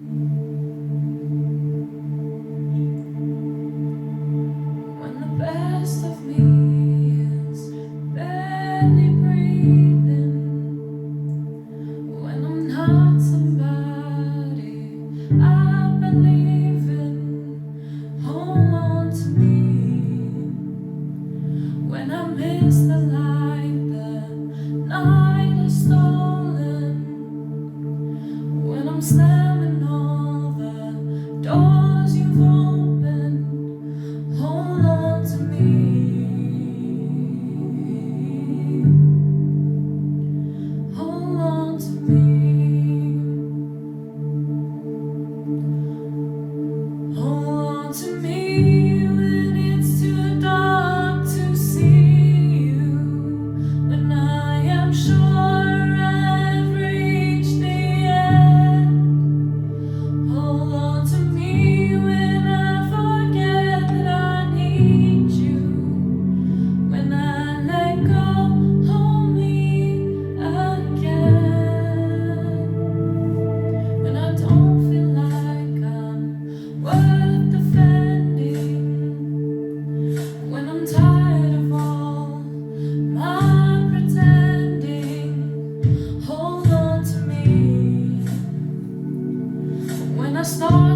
When the best of me is barely breathing, when I'm not somebody I believe in, hold on to me. When I miss the light the night has stolen, when I'm slamming all the doors you've opened, hold on to me. Hold on to me. Hold on to me when it's too dark to see you. When I am sure I've reached the end. Hold on to me when I forget that I need you. When I let go, hold me again. When I don't feel like I'm worth defending. When I'm tired of all my pretending. Hold on to me. When I start